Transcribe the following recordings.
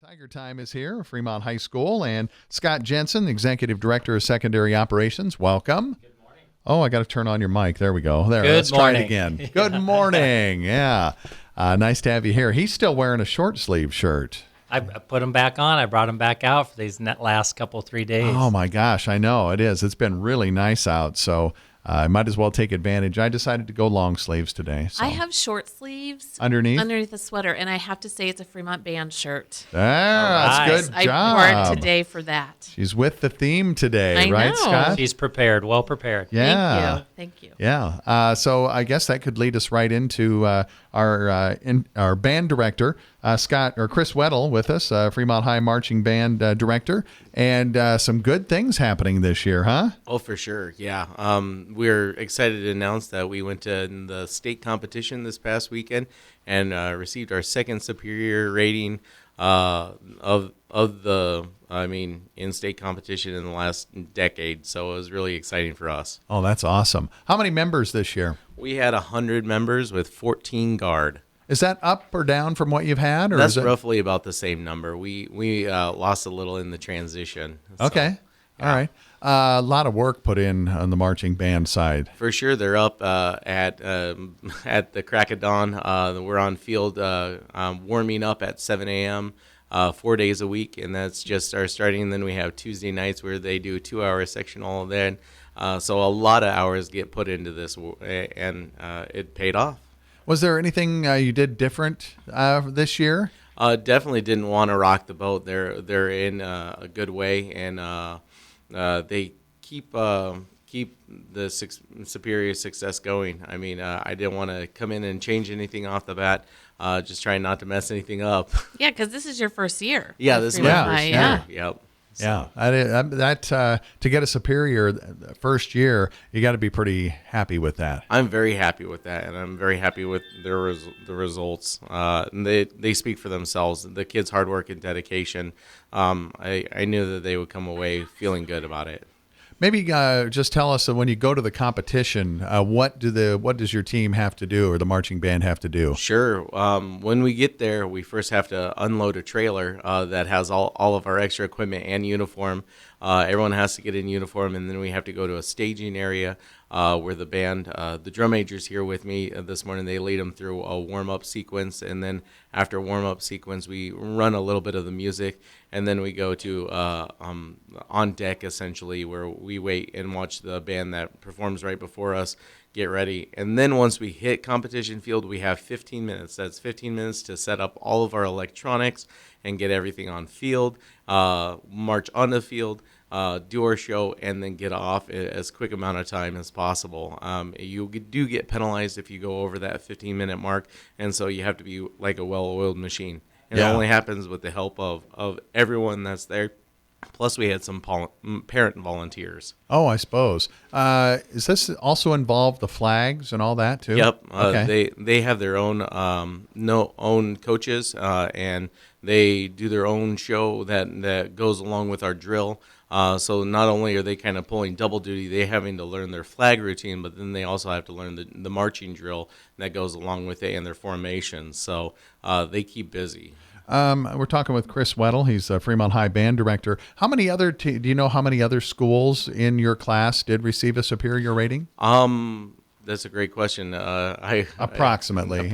Tiger Time is here, Fremont High School, and Scott Jensen, the Executive Director of Secondary Operations. Welcome. Good morning. Oh, I got to turn on your mic. There we go. There. Let's try it again. Good morning. Yeah. Nice to have you here. He's still wearing a short sleeve shirt. I put him back on. I brought him back out for these last couple 3 days. Oh my gosh, I know it is. It's been really nice out, so I might as well take advantage. I decided to go long sleeves today. So. I have short sleeves underneath the sweater, and I have to say it's a Fremont band shirt. That's good job. I wore it today for that. She's with the theme today, I right, know. Scott? She's prepared, well prepared. Yeah. Thank you. Yeah. So I guess that could lead us right into our band director, Chris Weddel, with us, Fremont High Marching Band director, and some good things happening this year, huh? Oh, for sure. Yeah. We're excited to announce that we went to the state competition this past weekend and received our second superior rating in state competition in the last decade. So it was really exciting for us. Oh, that's awesome. How many members this year? We had 100 members with 14 guard. Is that up or down from what you've had? Or That's is it... roughly about the same number. We lost a little in the transition. So, okay. Yeah. All right. A lot of work put in on the marching band side. For sure, they're up at the crack of dawn. We're on field warming up at 7 a.m. 4 days a week, and that's just our starting. And then we have Tuesday nights where they do a 2-hour sectional then. So a lot of hours get put into this, and it paid off. Was there anything you did different this year? Definitely didn't want to rock the boat. They're in a good way, and they keep the superior success going. I mean, I didn't want to come in and change anything off the bat. Just trying not to mess anything up. Yeah, because this is your first year. Yeah, this is my first year. Yeah. Yep. So. Yeah, that to get a superior first year, you got to be pretty happy with that. I'm very happy with that, and I'm very happy with the results. And they speak for themselves. The kids' hard work and dedication. I knew that they would come away feeling good about it. Maybe just tell us when you go to the competition, what does your team have to do, or the marching band have to do? Sure. When we get there, we first have to unload a trailer that has all of our extra equipment and uniform. Everyone has to get in uniform, and then we have to go to a staging area where the band, the drum major's here with me this morning. They lead them through a warm-up sequence, and then after warm-up sequence, we run a little bit of the music, and then we go to on deck, essentially, where we wait and watch the band that performs right before us get ready. And then once we hit competition field, we have 15 minutes. That's 15 minutes to set up all of our electronics and get everything on field, march on the field, do our show, and then get off as quick amount of time as possible. You do get penalized if you go over that 15-minute mark, and so you have to be like a well-oiled machine. And It only happens with the help of everyone that's there. Plus, we had some parent volunteers. Oh, I suppose. Does this also involve the flags and all that too? Yep. Okay. They have their own own coaches, and they do their own show that goes along with our drill. So not only are they kind of pulling double duty, they're having to learn their flag routine, but then they also have to learn the marching drill that goes along with it and their formations. So they keep busy. We're talking with Chris Weddel. He's a Fremont High band director. How many other do you know how many other schools in your class did receive a superior rating? That's a great question. Approximately. In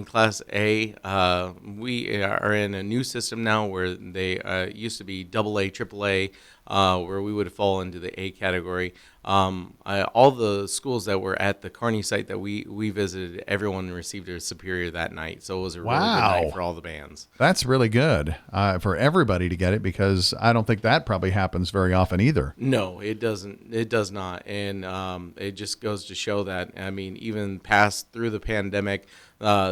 Class A, we are in a new system now where they used to be AA, AAA, where we would fall into the A category. All the schools that were at the Kearney site that we visited, everyone received a superior that night. So it was a really good night for all the bands. That's really good for everybody to get it, because I don't think that probably happens very often either. No, it doesn't. It does not. And it just goes to show that, I mean, even past through the pandemic,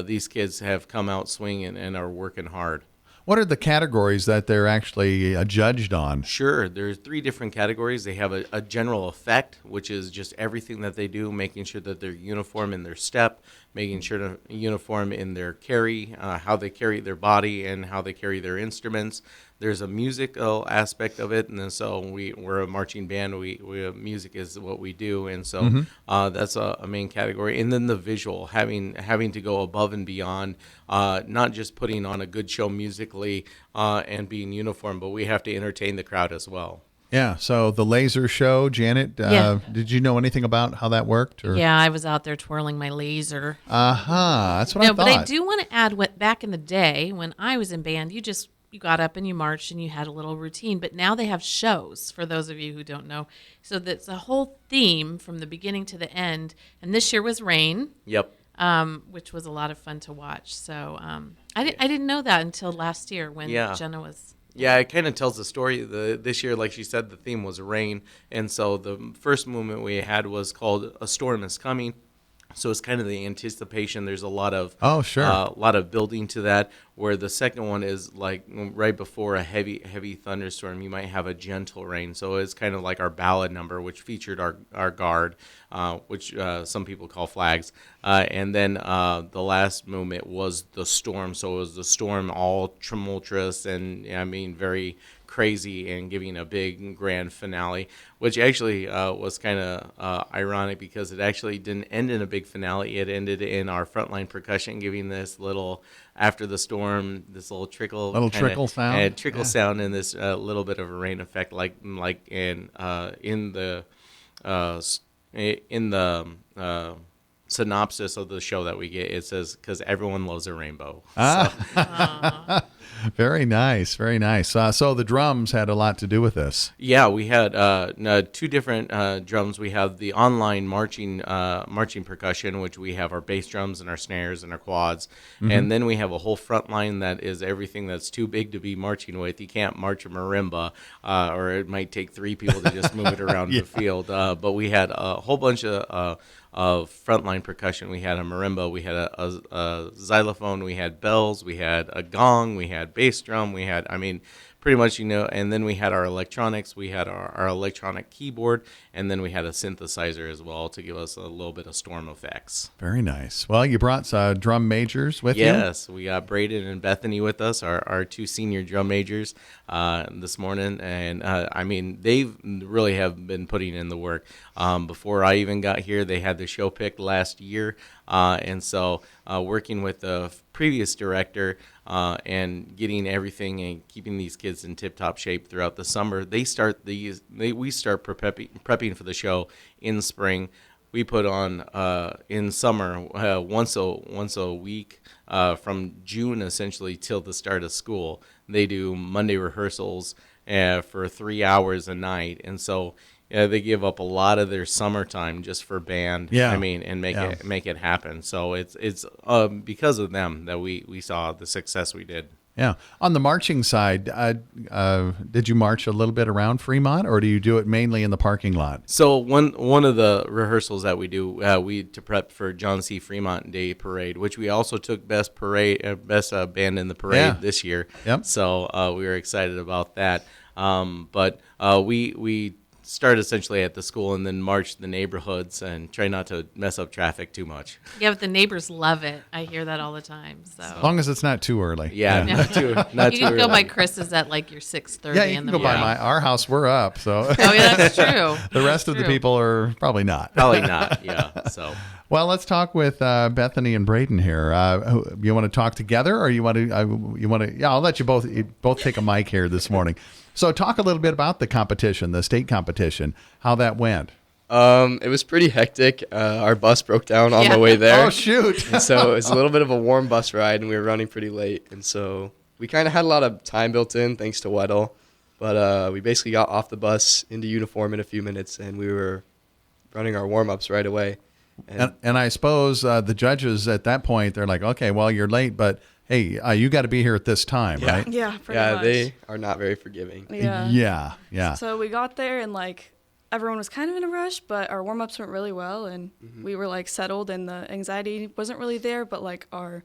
these kids have come out swinging and are working hard. What are the categories that they're actually judged on? Sure. There's 3 different categories. They have a general effect, which is just everything that they do, making sure that their uniform and their step making sure to uniform in their carry, how they carry their body and how they carry their instruments. There's a musical aspect of it, and then so we're a marching band. We music is what we do, and so that's a main category. And then the visual, having to go above and beyond, not just putting on a good show musically and being uniform, but we have to entertain the crowd as well. Yeah. So the laser show, Janet, Yeah. did you know anything about how that worked? Or? Yeah, I was out there twirling my laser. That's what I thought. But I do want to add what back in the day when I was in band, you got up and you marched and you had a little routine. But now they have shows, for those of you who don't know. So that's a whole theme from the beginning to the end. And this year was rain. Yep. Which was a lot of fun to watch. So I didn't know that until last year when Jenna was. Yeah, it kind of tells the story. This year, like she said, the theme was rain. And so the first movement we had was called A Storm is Coming. So it's kind of the anticipation. There's a lot of a lot of building to that. Where the second one is like right before a heavy thunderstorm, you might have a gentle rain. So it's kind of like our ballad number, which featured our guard, which some people call flags. And then the last movement was the storm. So it was the storm, all tumultuous and very crazy, and giving a big grand finale, which actually was kind of ironic because it actually didn't end in a big finale. It ended in our frontline percussion giving this little, after the storm, this little trickle sound, and sound, and this little bit of a rain effect, like in the synopsis of the show that we get. It says, because everyone loves a rainbow. Very nice, very nice. So the drums had a lot to do with this. Yeah, we had two different drums. We have the online marching percussion, which we have our bass drums and our snares and our quads. And then we have a whole front line that is everything that's too big to be marching with. You can't march a marimba, or it might take three people to just move it around the field. But we had a whole bunch of frontline percussion. We had a marimba, we had a xylophone, we had bells, we had a gong, we had bass drum, we had, pretty much, and then we had our electronics, we had our electronic keyboard, and then we had a synthesizer as well to give us a little bit of storm effects. Very nice. Well, you brought drum majors with you? Yes, we got Braden and Bethany with us, our two senior drum majors this morning, and they've really have been putting in the work. Before I even got here, they had the show picked last year, and so working with the previous director and getting everything and keeping these kids in tip-top shape throughout the summer, we start prepping for the show in spring. We put on in summer once a week from June essentially till the start of school. They do Monday rehearsals for 3 hours a night, and so they give up a lot of their summertime just for band. And make it happen. So it's because of them that we saw the success we did. Yeah. On the marching side, did you march a little bit around Fremont, or do you do it mainly in the parking lot? So one of the rehearsals that we do, to prep for John C. Fremont Day Parade, which we also took best band in the parade this year. Yep. So we were excited about that. But we start essentially at the school and then march the neighborhoods and try not to mess up traffic too much. Yeah, but the neighbors love it. I hear that all the time. So as long as it's not too early. Yeah. Not too you can go by Chris's at like your 6:30 Yeah, you in can the go morning. by our house. We're up. So Oh, yeah, that's true. the rest of the people are probably not. Probably not. Yeah. So. Well, let's talk with Bethany and Braden here. You want to talk together, or you want to? Yeah, I'll let you both take a mic here this morning. So, talk a little bit about the competition, the state competition, how that went. It was pretty hectic. Our bus broke down on the way there. Oh, shoot! And so it was a little bit of a warm bus ride, and we were running pretty late. And so we kind of had a lot of time built in, thanks to Weddel. But we basically got off the bus into uniform in a few minutes, and we were running our warm ups right away. And I suppose the judges at that point, they're like, okay, well, you're late, but hey, you got to be here at this time, right? Yeah, pretty much. They are not very forgiving. Yeah. So we got there and everyone was kind of in a rush, but our warm-ups went really well, and we were settled, and the anxiety wasn't really there, but our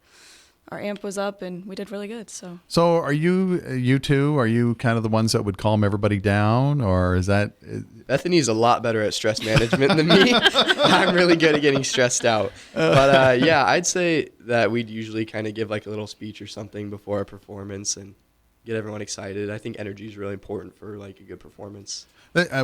our amp was up and we did really good. So are you two, are you kind of the ones that would calm everybody down, or is that? Bethany's a lot better at stress management than me. I'm really good at getting stressed out. But yeah, I'd say that we'd usually kind of give like a little speech or something before a performance and get everyone excited. I think energy is really important for like a good performance.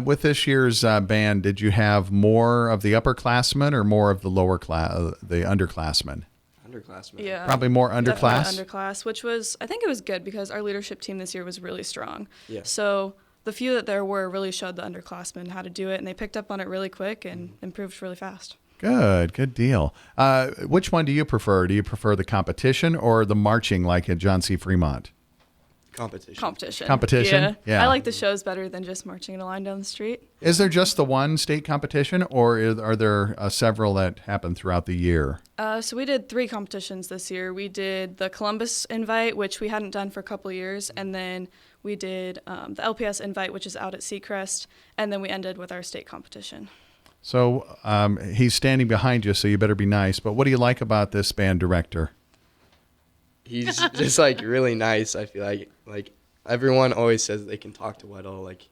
With this year's band, did you have more of the upperclassmen or more of the the underclassmen? Underclassmen. Yeah. Probably more underclass. Definitely underclass, which was, I think it was good because our leadership team this year was really strong. Yeah. So the few that there were really showed the underclassmen how to do it, and they picked up on it really quick and improved really fast. Good deal. Which one do you prefer? Do you prefer the competition or the marching like at John C. Fremont? Competition. Yeah. I like the shows better than just marching in a line down the street. Is there just the one state competition, or are there several that happen throughout the year? So we did 3 competitions this year. We did the Columbus Invite, which we hadn't done for a couple of years, and then we did the LPS Invite, which is out at Seacrest, and then we ended with our state competition. So he's standing behind you, so you better be nice. But what do you like about this band director? He's just like really nice. I feel like everyone always says they can talk to Weddel. Like,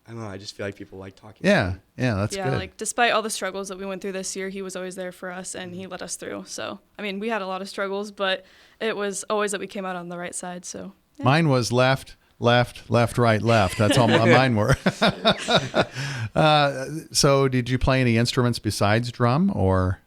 I don't know. I just feel like people like talking to him. Yeah, that's good. Like despite all the struggles that we went through this year, he was always there for us and he led us through. So, I mean, we had a lot of struggles, but it was always that we came out on the right side. So, yeah. Mine was left, right, left. That's all mine were. So did you play any instruments besides drum or?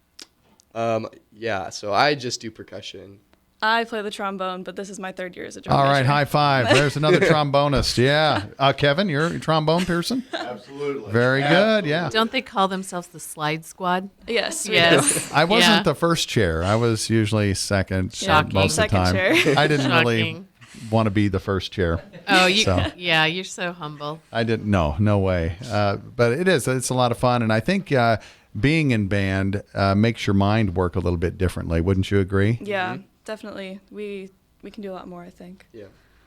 Yeah, so I just do percussion. I play the trombone, but this is my 3rd year as a drum All right, major. high five. There's another trombonist. Yeah. Kevin, you're a trombone person? Absolutely. Very good, yeah. Don't they call themselves the slide squad? Yes. Yes. I wasn't Yeah. the first chair. I was usually second Shocking. most of the Second time. chair. I didn't really Shocking. want to be the first chair. Oh, you. So. Yeah, you're so humble. I didn't. No way. But it's a lot of fun, and I think being in band makes your mind work a little bit differently. Wouldn't you agree? Yeah, definitely. We can do a lot more, I think. Yeah.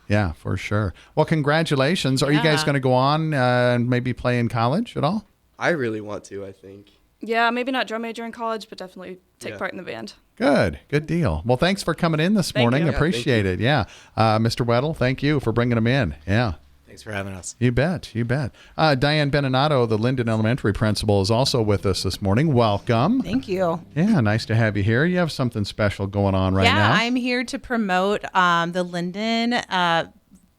Yeah, for sure. Well, congratulations. Are you guys Yeah. going to go on and maybe play in college at all? I really want to, I think. Yeah, maybe not drum major in college, but definitely take Yeah. part in the band. Good deal. Well, thanks for coming in this Thank morning. you. Yeah, Appreciate it. Yeah. Mr. Weddel, thank you for bringing them in. Yeah. Thanks for having us. You bet. Diane Benninato, the Linden Elementary principal, is also with us this morning. Welcome. Thank you. Yeah, nice to have you here. You have something special going on right yeah, now. I'm here to promote the Linden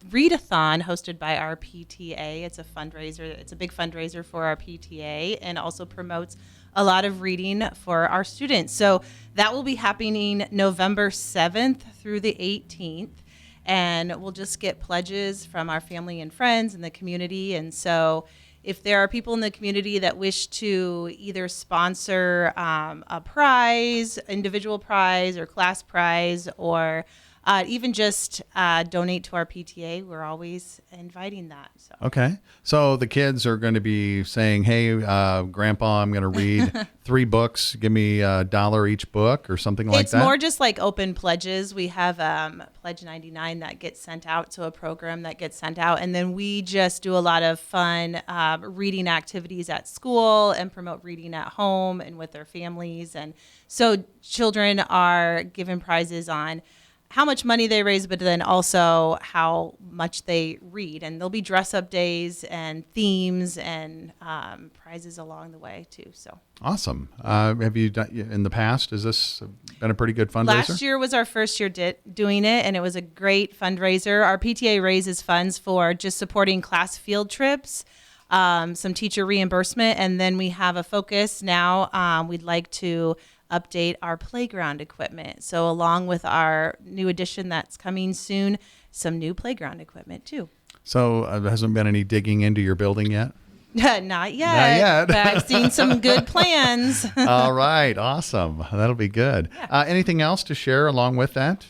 Readathon hosted by our PTA. It's a fundraiser. It's a big fundraiser for our PTA and also promotes a lot of reading for our students. So that will be happening November 7th through the 18th. And we'll just get pledges from our family and friends in the community. And so if there are people in the community that wish to either sponsor a prize, individual prize or class prize, or even just donate to our PTA, we're always inviting that. So. Okay. So the kids are going to be saying, hey, Grandpa, I'm going to read 3 books. Give me $1 each book or something like It's that. more just like open pledges. We have Pledge 99 that gets sent out to a program that gets sent out. And then we just do a lot of fun reading activities at school and promote reading at home and with their families. And so children are given prizes on how much money they raise, but then also how much they read. And there'll be dress-up days and themes and prizes along the way, too. So Awesome. Have you done in the past? Has this been a pretty good fundraiser? last year was our first year doing it, and it was a great fundraiser. Our PTA raises funds for just supporting class field trips, some teacher reimbursement, and then we have a focus now. We'd like to update our playground equipment. So along with our new addition that's coming soon, some new playground equipment too. So there hasn't been any digging into your building yet? Not yet. yet. But I've seen some good plans. All right. Awesome. That'll be good. Anything else to share along with that?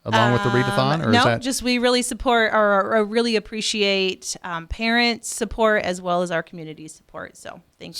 Along with the readathon? Or No, is that just we really support or really appreciate parents' support as well as our community support. So thank you.